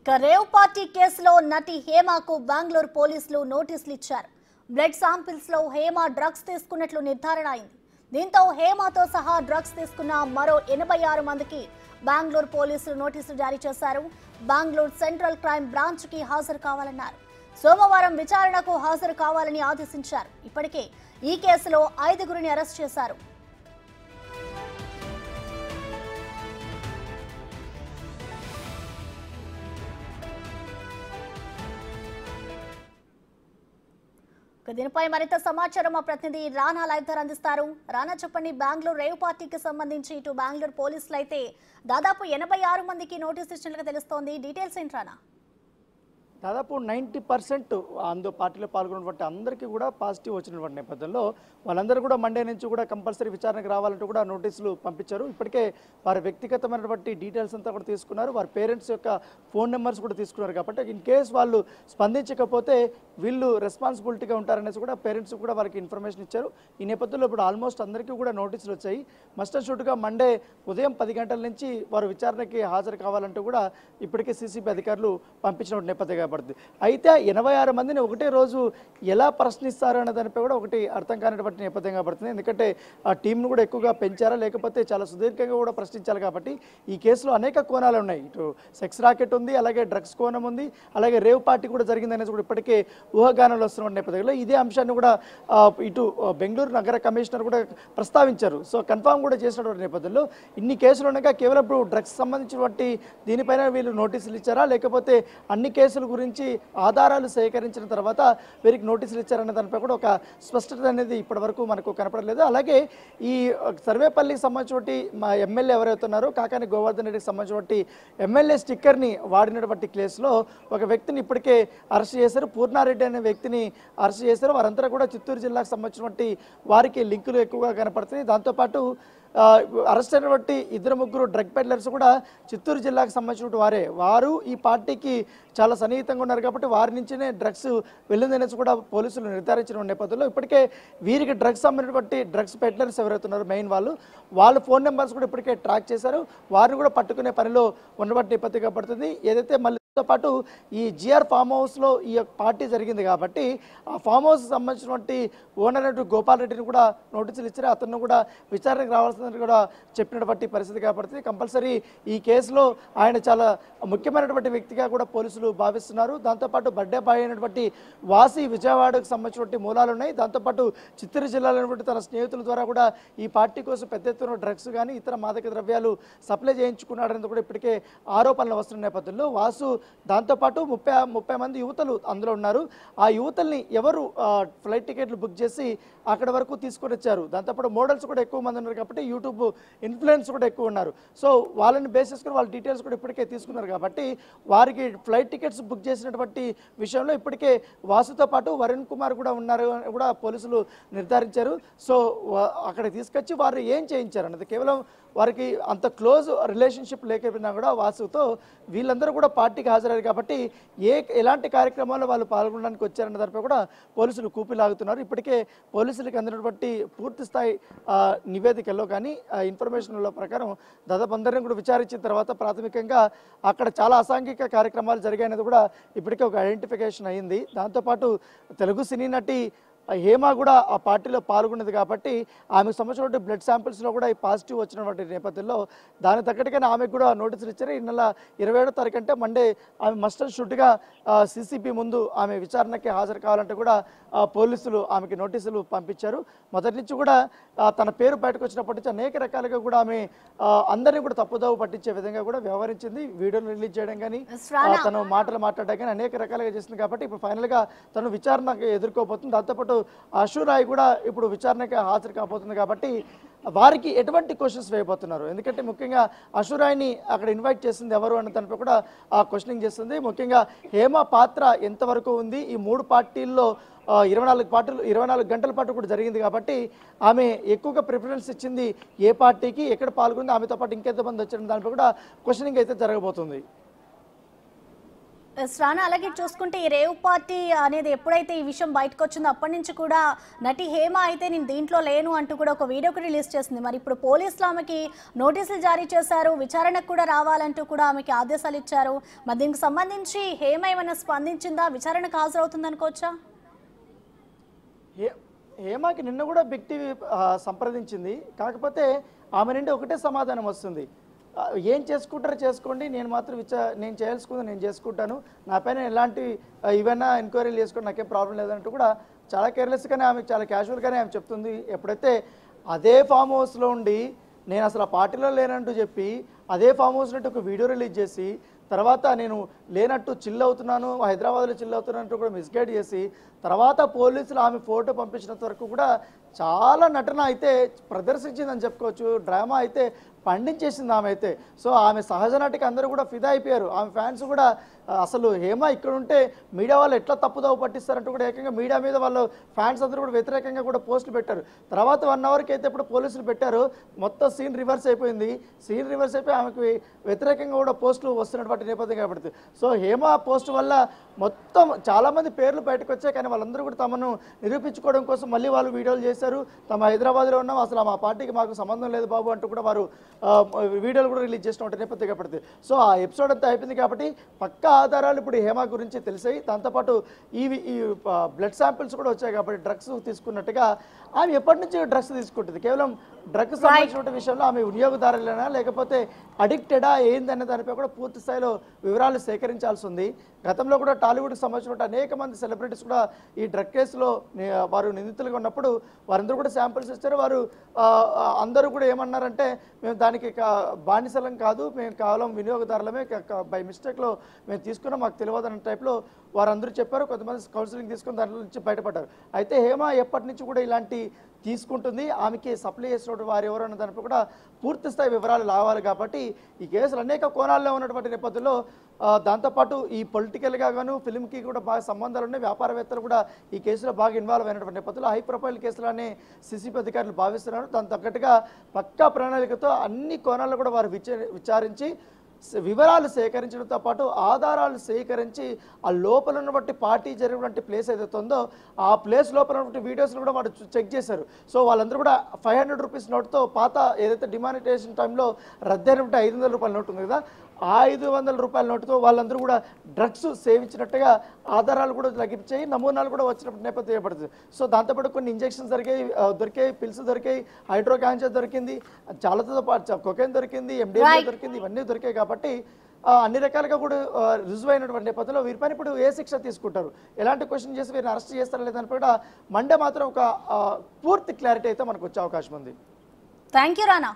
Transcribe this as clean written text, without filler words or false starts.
ఇక rave party కేసులో నటి హేమకు బెంగళూరు పోలీసులు నోటీసులు ఇచ్చారు. బ్లడ్ శాంపిల్స్ లో హేమ డ్రగ్స్ తీసుకున్నట్లు నిర్ధారణ అయింది. దీంతో హేమతో సహా డ్రగ్స్ తీసుకున్న మరో 86 మందికి బెంగళూరు పోలీసులు నోటీసులు జారీ చేశారు. బెంగళూరు సెంట్రల్ క్రైమ్ బ్రాంచ్ కి హాజరు కావాలన్నారు. సోమవారం విచారణకు హాజరు కావాలని ఆదేశించారు. ఇప్పటికే ఈ కేసులో 5గురిని అరెస్ట్ చేశారు. దీనిపై మరింత సమాచారం మా ప్రతినిధి రానా లైవ్ ద్వారా అందిస్తారు. రానా చెప్పండి, బెంగళూరు రేవ్ పార్టీకి సంబంధించి ఇటు బెంగళూరు పోలీసులు అయితే దాదాపు 86 మందికి నోటీసు ఇచ్చినట్లుగా తెలుస్తోంది. డీటెయిల్స్ ఏంటి రానా? దాదాపు 90% పార్టీలో పాల్గొన్నటువంటి అందరికీ కూడా పాజిటివ్ వచ్చినటువంటి నేపథ్యంలో వాళ్ళందరూ కూడా మండే నుంచి కూడా కంపల్సరీ విచారణకు రావాలంటూ కూడా నోటీసులు పంపించారు. ఇప్పటికే వారి వ్యక్తిగతమైనటువంటి డీటెయిల్స్ అంతా కూడా తీసుకున్నారు. వారి పేరెంట్స్ యొక్క ఫోన్ నెంబర్స్ కూడా తీసుకున్నారు. కాబట్టి ఇన్ కేస్ వాళ్ళు స్పందించకపోతే వీళ్ళు రెస్పాన్సిబిలిటీగా ఉంటారనేసి కూడా పేరెంట్స్ కూడా వాళ్ళకి ఇన్ఫర్మేషన్ ఇచ్చారు. ఈ నేపథ్యంలో ఇప్పుడు ఆల్మోస్ట్ అందరికీ కూడా నోటీసులు వచ్చాయి. మస్ట్ అండ్ షూట్గా మండే ఉదయం 10 గంటల నుంచి వారు విచారణకి హాజరు కావాలంటూ కూడా ఇప్పటికే సీసీబీ అధికారులు పంపించిన నేపథ్యం పడుతుంది. అయితే 86 మందిని ఒకటే రోజు ఎలా ప్రశ్నిస్తారు అనే దానిపై కూడా ఒకటి అర్థం కానిటువంటి నేపథ్యంగా పడుతుంది. ఎందుకంటే ఆ టీంను కూడా ఎక్కువగా పెంచారా లేకపోతే చాలా సుదీర్ఘంగా కూడా ప్రశ్నించాలి. కాబట్టి ఈ కేసులో అనేక కోణాలు ఉన్నాయి. ఇటు సెక్స్ రాకెట్ ఉంది, అలాగే డ్రగ్స్ కోణం ఉంది, అలాగే రేవ్ పార్టీ కూడా జరిగిందనేది కూడా ఇప్పటికే ఊహాగానాలు వస్తున్న నేపథ్యంలో ఇదే అంశాన్ని కూడా ఇటు బెంగళూరు నగర కమిషనర్ కూడా ప్రస్తావించారు. సో కన్ఫామ్ కూడా చేసినటువంటి నేపథ్యంలో ఇన్ని కేసులు ఉండగా కేవలం ఇప్పుడు డ్రగ్స్ సంబంధించినటువంటి దీనిపైన వీళ్ళు నోటీసులు ఇచ్చారా లేకపోతే అన్ని కేసుల గురించి ఆధారాలు సేకరించిన తర్వాత వీరికి నోటీసులు ఇచ్చారన్న దానిపై కూడా ఒక స్పష్టత అనేది ఇప్పటి వరకు మనకు కనపడలేదు. అలాగే ఈ సర్వేపల్లికి సంబంధించినటువంటి మా ఎమ్మెల్యే ఎవరైతున్నారో కాకాని గోవర్ధన్ రెడ్డికి సంబంధించినటువంటి ఎమ్మెల్యే స్టిక్కర్ని వాడినటువంటి కేసులో ఒక వ్యక్తిని ఇప్పటికే అరెస్ట్ చేశారు. పూర్ణారెడ్డి అనే వ్యక్తిని అరెస్ట్ చేశారు. వారంతా కూడా చిత్తూరు జిల్లాకు సంబంధించినటువంటి వారికి లింకులు ఎక్కువగా కనపడుతున్నాయి. దాంతోపాటు అరెస్ట్ అయినటువంటి 2-3 డ్రగ్ పెడ్లర్స్ కూడా చిత్తూరు జిల్లాకు సంబంధించిన వారు ఈ పార్టీకి చాలా సన్నిహితంగా ఉన్నారు. కాబట్టి వారి నుంచినే డ్రగ్స్ వెళ్ళిందనేసి కూడా పోలీసులు నిర్ధారించిన నేపథ్యంలో ఇప్పటికే వీరికి డ్రగ్స్ సంబంధించినటువంటి డ్రగ్స్ పెడ్లర్స్ ఎవరైతే ఉన్నారో మెయిన్ వాళ్ళ ఫోన్ నెంబర్స్ కూడా ఇప్పటికే ట్రాక్ చేశారు. వారిని కూడా పట్టుకునే పనిలో ఉన్నటువంటి నేపథ్యంగా పడుతుంది. ఏదైతే మళ్ళీ పాటు ఈ జిఆర్ ఫామ్ హౌస్లో ఈ పార్టీ జరిగింది కాబట్టి ఆ ఫామ్ హౌస్ సంబంధించినటువంటి ఓనర్ అయినటువంటి గోపాల్ రెడ్డిని కూడా నోటీసులు ఇచ్చారు. అతను కూడా విచారణకు రావాల్సిందని కూడా చెప్పినటువంటి పరిస్థితి కాబట్టి కంపల్సరీ ఈ కేసులో ఆయన చాలా ముఖ్యమైనటువంటి వ్యక్తిగా కూడా పోలీసులు భావిస్తున్నారు. దాంతోపాటు బర్త్డే బాయ్ అయినటువంటి వాసి విజయవాడకు సంబంధించినటువంటి మూలాలు ఉన్నాయి. దాంతోపాటు చిత్తూరు జిల్లాలో ఉన్నటువంటి తన స్నేహితుల ద్వారా కూడా ఈ పార్టీ కోసం పెద్ద ఎత్తున డ్రగ్స్ కానీ ఇతర మాదక ద్రవ్యాలు సప్లై చేయించుకున్నాడని కూడా ఇప్పటికే ఆరోపణలు వస్తున్న నేపథ్యంలో వాసు దాంతోపాటు 30 మంది యువతలు అందులో ఉన్నారు. ఆ యువతల్ని ఎవరు ఫ్లైట్ టికెట్లు బుక్ చేసి అక్కడ వరకు తీసుకొని వచ్చారు. దాంతోపాటు మోడల్స్ కూడా ఎక్కువ మంది ఉన్నారు కాబట్టి యూట్యూబ్ ఇన్ఫ్లుయెన్స్ కూడా ఎక్కువ ఉన్నారు. సో వాళ్ళని బేస్ చేసుకుని వాళ్ళ డీటెయిల్స్ కూడా ఇప్పటికే తీసుకున్నారు. కాబట్టి వారికి ఫ్లైట్ టికెట్స్ బుక్ చేసినటువంటి విషయంలో ఇప్పటికే వాసుతో పాటు వరుణ్ కుమార్ కూడా ఉన్నారు కూడా పోలీసులు నిర్ధారించారు. సో అక్కడ తీసుకొచ్చి వారు ఏం చేయించారు అన్నది కేవలం వారికి అంత క్లోజ్ రిలేషన్షిప్ లేకపోయినా కూడా వాసుతో వీళ్ళందరూ కూడా పార్టీకి హాజరయ్యారు. కాబట్టి ఎలాంటి కార్యక్రమాల్లో వాళ్ళు పాల్గొనడానికి వచ్చారన్న దానిపై కూడా పోలీసులు కూపిలాగుతున్నారు. ఇప్పటికే పోలీసులకు అందినటువంటి పూర్తి స్థాయి నివేదికల్లో కానీ ఇన్ఫర్మేషన్ల ప్రకారం దాదాపు అందరినీ కూడా విచారించిన తర్వాత ప్రాథమికంగా అక్కడ చాలా అసాంఘిక కార్యక్రమాలు జరిగాయనేది కూడా ఇప్పటికే ఒక ఐడెంటిఫికేషన్ అయింది. దాంతోపాటు తెలుగు సినీ నటి హేమ కూడా ఆ పార్టీలో పాల్గొన్నది కాబట్టి ఆమెకు సంబంధించినటువంటి బ్లడ్ శాంపిల్స్లో కూడా ఈ పాజిటివ్ వచ్చినటువంటి నేపథ్యంలో దాని తగ్గట్టుగానే ఆమెకు కూడా నోటీసులు ఇచ్చారు. ఈ నెల 27వ తారీఖు అంటే మండే ఆమె మస్ట్ అండ్ షూట్గా సీసీబీ ముందు ఆమె విచారణకి హాజరు కావాలంటే కూడా పోలీసులు ఆమెకి నోటీసులు పంపించారు. మొదటి నుంచి కూడా తన పేరు బయటకు వచ్చినప్పటి నుంచి అనేక రకాలుగా కూడా ఆమె అందరినీ కూడా తప్పుదోవ పట్టించే విధంగా కూడా వ్యవహరించింది. వీడియోలు రిలీజ్ చేయడం కానీ తను మాటలు మాట్లాడడం కానీ అనేక రకాలుగా చేసింది. కాబట్టి ఇప్పుడు ఫైనల్గా తను విచారణకు ఎదుర్కోబోతుంది. దాంతోపాటు అశురాయ్ కూడా ఇప్పుడు విచారణకి హాజరు కాబోతుంది. కాబట్టి వారికి ఎటువంటి క్వశ్చన్స్ వేయబోతున్నారు, ఎందుకంటే ముఖ్యంగా అశురాయ్ని అక్కడ ఇన్వైట్ చేసింది ఎవరు అన్న దానిపై కూడా ఆ క్వశ్చనింగ్ చేస్తుంది. ముఖ్యంగా హేమ పాత్ర ఎంతవరకు ఉంది, ఈ 3 పార్టీల్లో 24 గంటల పాటు కూడా జరిగింది కాబట్టి ఆమె ఎక్కువగా ప్రిఫరెన్స్ ఇచ్చింది ఏ పార్టీకి, ఎక్కడ పాల్గొంది, ఆమెతో పాటు ఇంకెంతమంది వచ్చారని దానిపై కూడా క్వశ్చనింగ్ అయితే జరగబోతుంది. రానా, అలాగే చూసుకుంటే ఈ రేవ్ పార్టీ అనేది ఎప్పుడైతే ఈ విషయం బయటకు వచ్చిందో అప్పటి నుంచి కూడా నటి హేమ అయితే నేను దీంట్లో లేను అంటూ కూడా ఒక వీడియోకి రిలీజ్ చేసింది. మరి ఇప్పుడు పోలీసులు ఆమెకి నోటీసులు జారీ చేశారు, విచారణకు కూడా రావాలంటూ కూడా ఆమెకి ఆదేశాలు ఇచ్చారు. మరి దీనికి సంబంధించి హేమ ఏమైనా స్పందించిందా, విచారణకు హాజరవుతుంది అనుకోవచ్చా? హేమకి నిన్న కూడా బిగ్ టీవీ సంప్రదించింది. కాకపోతే ఆమె నుండి ఒకటే సమాధానం వస్తుంది, ఏం చేసుకుంటారో చేసుకోండి, నేను మాత్రం నేను చేయాల్సుకుంది నేను చేసుకుంటాను, నా పైన ఎలాంటి ఇవన్నా ఎంక్వైరీలు చేసుకోండి, నాకేం ప్రాబ్లం లేదంటూ కూడా చాలా కేర్లెస్గానే ఆమె చాలా క్యాజువల్గానే ఆమె చెప్తుంది. ఎప్పుడైతే అదే ఫామ్ హౌస్లో ఉండి నేను అసలు ఆ పార్టీలో లేనంటూ చెప్పి అదే ఫామ్ హౌస్ నుండి ఒక వీడియో రిలీజ్ చేసి తర్వాత నేను లేనట్టు చిల్ అవుతున్నాను, హైదరాబాద్లో చిల్ అవుతున్నట్టు కూడా మిస్గైడ్ చేసి తర్వాత పోలీసులు ఆమె ఫోటో పంపించినంత వరకు కూడా చాలా నటన అయితే ప్రదర్శించిందని చెప్పుకోవచ్చు. డ్రామా అయితే పండించేసింది ఆమె అయితే. సో ఆమె సహజ నటికి అందరూ కూడా ఫిదా అయిపోయారు. ఆమె ఫ్యాన్స్ కూడా అసలు హేమ ఇక్కడ ఉంటే మీడియా వాళ్ళు ఎట్లా తప్పుదోవ పట్టిస్తారంటూ కూడా ఏకంగా మీడియా మీద వాళ్ళు ఫ్యాన్స్ అందరూ కూడా వ్యతిరేకంగా కూడా పోస్టులు పెట్టారు. తర్వాత 1 అవర్కి అయితే ఇప్పుడు పోలీసులు పెట్టారు, మొత్తం సీన్ రివర్స్ అయిపోయింది. సీన్ రివర్స్ అయిపోయి ఆమెకు వ్యతిరేకంగా కూడా పోస్టులు వస్తున్నటువంటి నేపథ్యం కాబట్టి సో హేమ పోస్ట్ వల్ల మొత్తం చాలామంది పేర్లు బయటకు వచ్చాయి. కానీ వాళ్ళందరూ కూడా తమను నిరూపించుకోవడం కోసం మళ్ళీ వాళ్ళు వీడియోలు చేశారు. తమ హైదరాబాద్లో ఉన్నాం, అసలు మా పార్టీకి మాకు సంబంధం లేదు బాబు అంటూ కూడా వారు వీడియోలు కూడా రిలీజ్ చేసినట్టు నేపథ్యం కాబట్టి సో ఆ ఎపిసోడ్ అంతా అయిపోయింది. కాబట్టి పక్కా ఆధారాలు ఇప్పుడు హేమ గురించి తెలిసాయి. దాంతోపాటు ఈ బ్లడ్ శాంపిల్స్ కూడా వచ్చాయి. కాబట్టి డ్రగ్స్ తీసుకున్నట్టుగా ఆమె ఎప్పటి నుంచి డ్రగ్స్ తీసుకుంటుంది, కేవలం డ్రగ్స్ సంబంధించిన విషయంలో ఆమె వినియోగదారులేనా లేకపోతే అడిక్టెడా ఏందనే దానిపై కూడా పూర్తి స్థాయిలో వివరాలు సేకరించాల్సి ఉంది. గతంలో కూడా టాలీవుడ్కి సంబంధించిన అనేక మంది సెలబ్రిటీస్ కూడా ఈ డ్రగ్ కేసులో వారు నిందితులుగా ఉన్నప్పుడు వారందరూ కూడా శాంపిల్స్ ఇచ్చారు. వారు అందరూ కూడా ఏమన్నారంటే మేము దానికి బానిసలం కాదు, మేము కేవలం వినియోగదారులమే, బై మిస్టేక్లో మేము తీసుకున్నాం, మాకు తెలియదు అన్న టైప్లో వారందరూ చెప్పారు. కొంతమంది కౌన్సిలింగ్ తీసుకుని దాంట్లో నుంచి బయటపడ్డారు. అయితే హేమ ఎప్పటి నుంచి కూడా ఇలాంటి తీసుకుంటుంది, ఆమెకి సప్లై చేసిన వారు ఎవరన్న దానిపై కూడా పూర్తి స్థాయి వివరాలు రావాలి. కాబట్టి ఈ కేసులు అనేక కోణాల్లో ఉన్నటువంటి నేపథ్యంలో దాంతోపాటు ఈ పొలిటికల్గా గాను ఫిల్మ్కి కూడా బాగా సంబంధాలు ఉన్నాయి. వ్యాపారవేత్తలు కూడా ఈ కేసులో బాగా ఇన్వాల్వ్ అయినటువంటి నేపథ్యంలో హై ప్రొఫైల్ కేసులనే సిసిపి అధికారులు భావిస్తున్నారు. దాని తగ్గట్టుగా పక్కా ప్రణాళికతో అన్ని కోణాల్లో కూడా వారు విచారించి వివరాలు సేకరించడంతో పాటు ఆధారాలు సేకరించి ఆ లోపల ఉన్నటువంటి పార్టీ జరిగినటువంటి ప్లేస్ ఏదైతే ఉందో ఆ ప్లేస్ లోపల ఉన్నటువంటి వీడియోస్ని కూడా వాడు చెక్ చేశారు. సో వాళ్ళందరూ కూడా 500 రూపీస్ నోటుతో పాత ఏదైతే డిమానిటైజేషన్ టైంలో రద్దయినటువంటి 500 రూపాయల నోటు ఉంది కదా, 500 రూపాయల నోటుతో వాళ్ళందరూ కూడా డ్రగ్స్ సేవించినట్టుగా ఆధారాలు కూడా లభించాయి, నమూనాలు కూడా వచ్చినప్పుడు నేపథ్యం ఏర్పడుతుంది. సో దాంతోపాటు కొన్ని ఇంజెక్షన్స్ దొరికాయి, పిల్స్ దొరికాయి, హైడ్రోకాన్షియా దొరికింది, చాలాతో పాటు కొకైన్ దొరికింది, ఎండిఎంఏ దొరికింది, ఇవన్నీ దొరికాయి. కాబట్టి అన్ని రకాలుగా కూడా రుజువైనటువంటి నేపథ్యంలో వీరిపైన ఇప్పుడు ఏ శిక్ష తీసుకుంటారు, ఎలాంటి క్వశ్చన్ చేసి వీరిని అరెస్ట్ చేస్తారా లేదని కూడా మండే మాత్రం ఒక పూర్తి క్లారిటీ అయితే మనకు వచ్చే అవకాశం ఉంది. Thank you Rana.